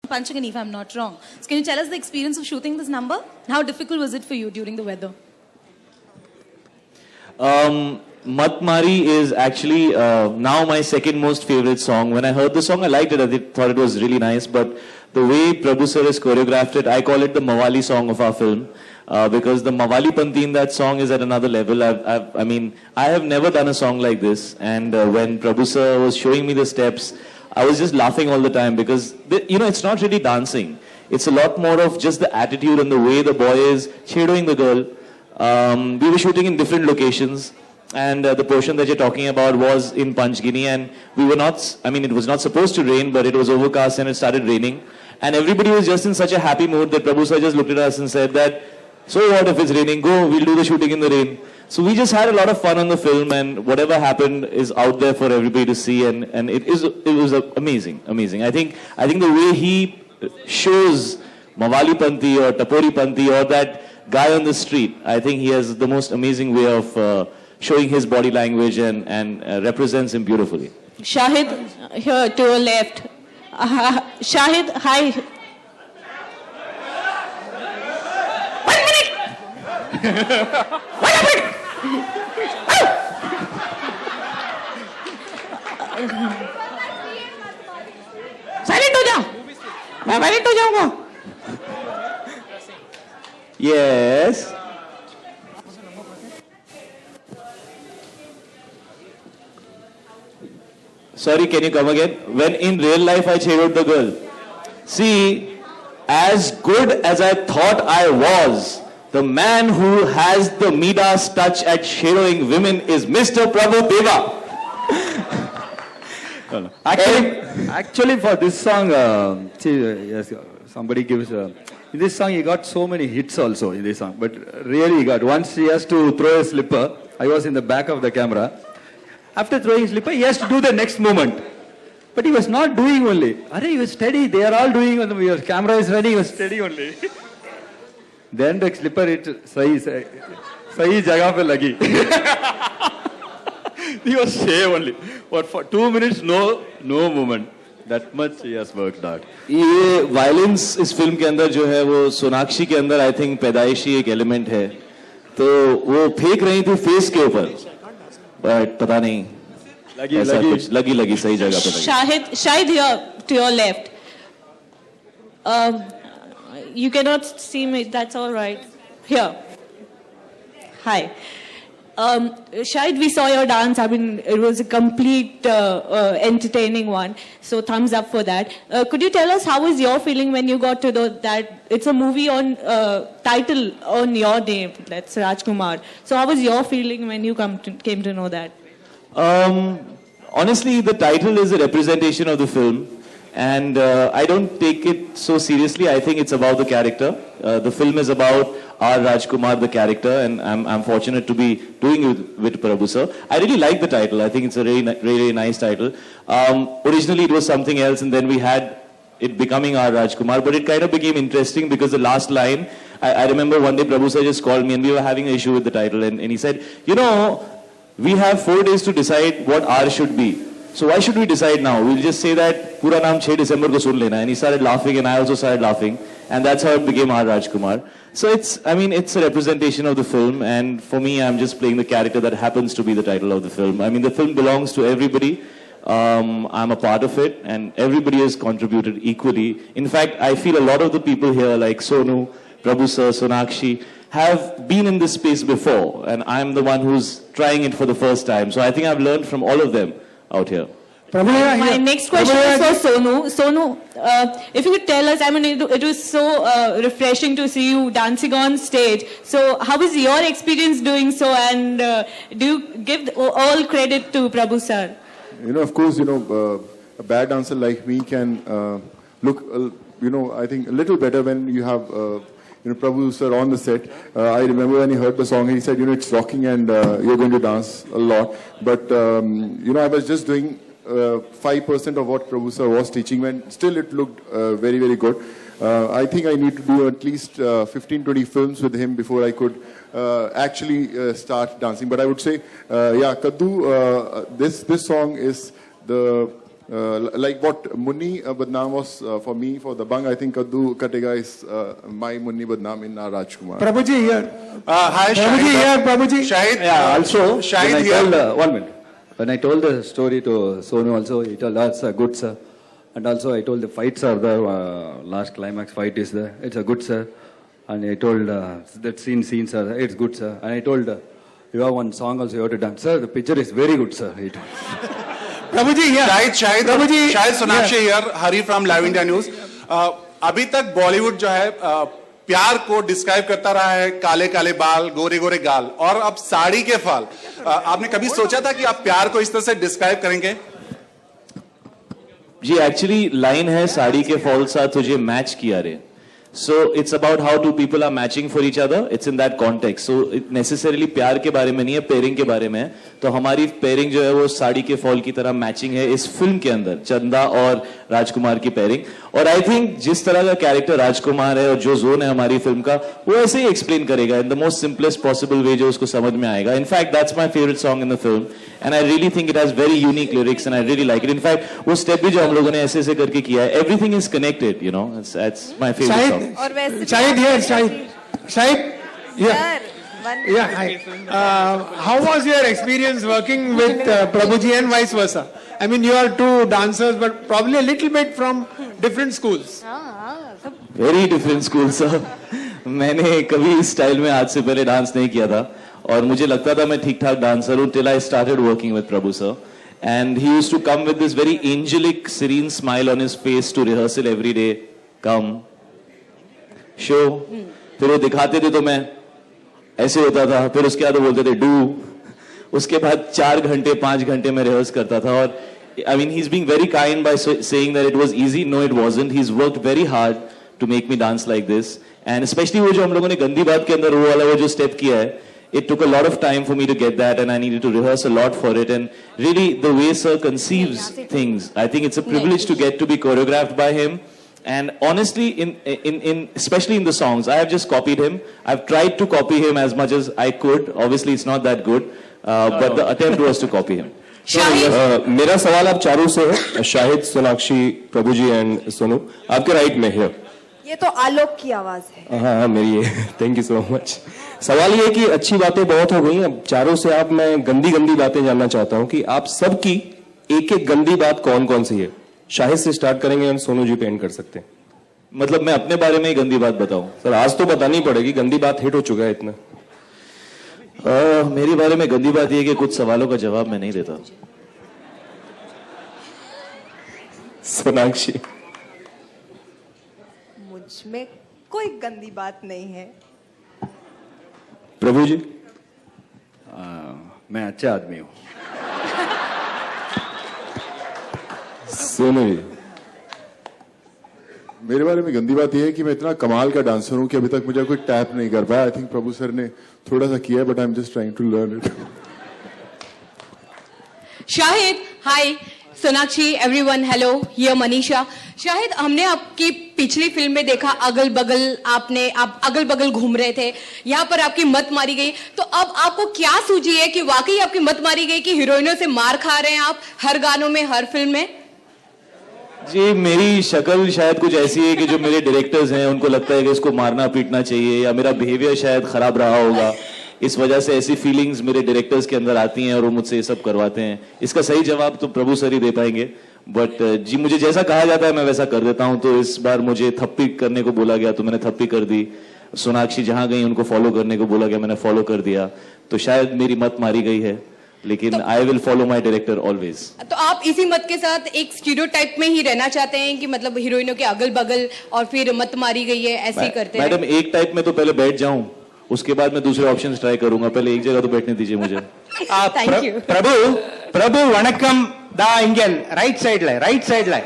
Panchagani, if I'm not wrong. So can you tell us the experience of shooting this number? How difficult was it for you during the weather? Mat Mari is actually now my second most favorite song. When I heard the song, I liked it. I thought it was really nice. But the way Prabhu sir has choreographed it, I call it the Mawali song of our film. Because the Mawali Panti in that song is at another level. I have never done a song like this. And when Prabhu sir was showing me the steps, I was just laughing all the time because, it's not really dancing. It's a lot more of just the attitude and the way the boy is shadowing the girl. We were shooting in different locations. And the portion that you're talking about was in Panchgini, and we were not, it was not supposed to rain, but it was overcast and it started raining. And everybody was just in such a happy mood that Prabhu sir just looked at us and said that, so what if it's raining, go, we'll do the shooting in the rain. So we just had a lot of fun on the film, and whatever happened is out there for everybody to see, and it was amazing. I think the way he shows Mawali Panti or Tapori Panti or that guy on the street, I think he has the most amazing way of showing his body language and represents him beautifully. Shahid, here to your left. Shahid, hi. 1 minute! 1 minute! Silent हो जाओ, मैं silent हो जाऊंगा. Yes. Sorry, can you come again? When in real life I shadowed the girl. See, as good as I thought I was, the man who has the Midas touch at shadowing women is Mr. Prabhu Deva. Actually, for this song, yes, somebody gives. In this song, he got so many hits also in this song. But really, he got. Once he has to throw a slipper. I was in the back of the camera. After throwing his slipper, he has to do the next movement. But he was not doing only. He was steady. They are all doing. Your camera is running. He was steady only. Then the slipper, sahi jagah pe lagi. He was safe only. But for 2 minutes, no movement. That much he has worked out. ये violence इस film के अंदर जो है वो सोनाक्षी के अंदर I think पैदाइशी एक element है. तो वो फेंक रही थी face के ऊपर. But पता नहीं. लगी सही जगह पे लगी. Shahid here to your left. You cannot see me. That's all right. Here. Hi. Shahid, we saw your dance. It was a complete entertaining one. So thumbs up for that. Could you tell us how was your feeling when you got to know that it's a movie on title on your name? That's Rajkumar. So how was your feeling when you came to know that? Honestly, the title is a representation of the film. And I don't take it so seriously. I think it's about the character. The film is about R. Rajkumar, the character, and I'm fortunate to be doing it with Prabhu sir. I really like the title. I think it's a really nice title. Originally it was something else, and then we had it becoming R. Rajkumar, but it kind of became interesting because the last line, I remember one day Prabhu sir just called me and we were having an issue with the title, and he said, we have 4 days to decide what R should be. So why should we decide now? We'll just say that Pura Naam 6 December ko sun lena. And he started laughing and I also started laughing. And that's how it became R. Rajkumar. So it's a representation of the film. And for me, I'm just playing the character that happens to be the title of the film. The film belongs to everybody. I'm a part of it. And everybody has contributed equally. In fact, I feel a lot of the people here like Sonu, Prabhu sir, Sonakshi, have been in this space before. And I'm the one who's trying it for the first time. So I think I've learned from all of them out here. My next question is for Sonu. Sonu, if you could tell us, it was so refreshing to see you dancing on stage. So how was your experience doing so, and do you give all credit to Prabhu sir? Of course, a bad dancer like me can look, I think a little better when you have Prabhu sir on the set. I remember when he heard the song, he said, it's rocking and you're going to dance a lot. But, I was just doing 5% of what Prabhu sir was teaching, and still it looked very, very good. I think I need to do at least 15-20 films with him before I could actually start dancing. But I would say, Kaddu, this song is the like what Munni Badnaam was for me for the Bang, I think Kaddu Katega is my Munni Badnaam in Rajkumar. Prabhuji here. Hi, Prabhuji Shahid. here, Prabhuji. Shahid, Yeah, also, Shahid when I here. told, 1 minute. When I told the story to Sonu also, he told us, good sir. And also I told the fights are there, last climax fight is there. It's a good sir. And I told that scenes are there. It's good sir. And I told, you have one song also you have to dance. Sir, the picture is very good sir. He told. Prabhuji here. Shahid, Prabhuji, Shahid Sonakshi here, Hari from Live India News. अभी तक बॉलीवुड जो है प्यार को describe करता रहा है काले काले बाल, गोरे गोरे गाल, और अब साड़ी के फाल. आपने कभी सोचा था कि आप प्यार को इस तरह से डिस्क्राइब करेंगे? जी एक्चुअली लाइन है साड़ी के फॉल सा तुझे मैच किया रे. So it's about how two people are matching for each other. It's in that context. So it necessarily प्यार के बारे में नहीं है, पेयरिंग के बारे में है. तो हमारी पेयरिंग जो है वो साड़ी के फॉल की तरह मैचिंग है इस फिल्म के अंदर, चंदा और राजकुमार की पेयरिंग. और आई थिंक जिस तरह का कैरेक्टर राजकुमार है और जो जोन है हमारी फिल्म का, वो ऐसे ही एक्सप्लेन करेगा in the most simplest possible way जो उसको समझ में आएगा. In fact that's my favourite song in the film and I really think it has very unique lyrics and I really like it. In fact वो स्टेप भी जो हम लोगों ने ऐसे ऐसे करके किया है, everything is connected, you know. It's my favourite song. और वैसे Shahid here, Shahid. Shahid? Yeah. Yeah, hi. How was your experience working with Prabhuji and vice versa? I mean, you are two dancers, but probably a little bit from different schools. Very different school sir. मैंने कभी इस style में आज से पहले dance नहीं किया था और मुझे लगता था मैं ठीक ठाक डांसर हूँ till I started working with Prabhu sir. And he used to come with this very angelic serene smile on his face to rehearsal every day. Come show, फिर वो दिखाते थे तो मैं ऐसे होता था, फिर उसके बाद वो बोलते थे डू. उसके बाद 4 घंटे 5 घंटे में रिहर्स करता था. और I mean, he's being very kind by saying that it was easy. No, it wasn't. He's worked very hard to make me dance like this. And especially वो जो हम लोगों ने गंदी बात के अंदर वो वाला वो जो स्टेप किया है, it took a lot of time for me to get that, and I needed to rehearse a lot for it. And really, the way sir conceives things, I think it's a privilege to get to be choreographed by him. And honestly, in especially in the songs, I have just copied him. I've tried to copy him as much as I could. Obviously, it's not that good, but the attempt was to copy him. मेरा सवाल आप चारों से है, शाहिद, सोनाक्षी, प्रभुजी and Sonu. आपके right में है. ये तो आलोक की आवाज है. हाँ मेरी है. Thank you so much. सवाल ये है कि अच्छी बातें बहुत हो गई. अब चारों से आप मैं गंदी गंदी बातें जानना चाहता हूँ कि आप सबकी एक एक गंदी बात कौन कौन सी है. शाहिद से स्टार्ट करेंगे और सोनू जी पे एंड कर सकते हैं. मतलब मैं अपने बारे में ही गंदी बात बताऊं? सर आज तो बतानी पड़ेगी, गंदी बात हिट हो चुका है इतना. मेरे बारे में गंदी बात यह है कि कुछ सवालों का जवाब मैं नहीं देता. सोनाक्षी. मुझ में कोई गंदी बात नहीं है. प्रभु जी. मैं अच्छा आदमी हूँ. सोनू जी. मेरे बारे में गंदी बात यह है कि मैं इतना कमाल का डांसर हूं कि अभी तक मुझे कोई टैप नहीं कर पाया. आई थिंक प्रभु सर ने थोड़ा सा किया है, but I am just trying to learn it. Shahid, hi. Sonakshi, everyone, hello. Here Manisha. Shahid, हमने आपकी पिछली फिल्म में देखा अगल बगल, आप अगल बगल घूम रहे थे, यहाँ पर आपकी मत मारी गई. तो अब आपको क्या सूझी है कि वाकई आपकी मत मारी गई कि हीरोइनों से मार खा रहे हैं आप हर गानों में, हर फिल्म में? जी मेरी शक्ल शायद कुछ ऐसी है कि जो मेरे डायरेक्टर्स हैं उनको लगता है कि इसको मारना पीटना चाहिए, या मेरा बिहेवियर शायद खराब रहा होगा, इस वजह से ऐसी फीलिंग्स मेरे डायरेक्टर्स के अंदर आती हैं और वो मुझसे ये सब करवाते हैं. इसका सही जवाब तो प्रभु सर ही दे पाएंगे. बट जी मुझे जैसा कहा जाता है मैं वैसा कर देता हूं. तो इस बार मुझे थप्पी करने को बोला गया तो मैंने थप्पी कर दी. सोनाक्षी जहां गई उनको फॉलो करने को बोला गया, मैंने फॉलो कर दिया. तो शायद मेरी मत मारी गई है, लेकिन I will follow my director always. तो आप इसी मत के साथ एक स्टीरियोटाइप में ही रहना चाहते हैं कि मतलब हीरोइनों के अगल बगल और फिर मत मारी गई है ऐसे ही करते हैं? मैडम एक टाइप में तो पहले बैठ जाऊं, उसके बाद मैं दूसरे ऑप्शन ट्राई करूंगा. पहले एक जगह तो बैठने दीजिए मुझे. प्रभु वणक्कम दा इंगे राइट साइड ला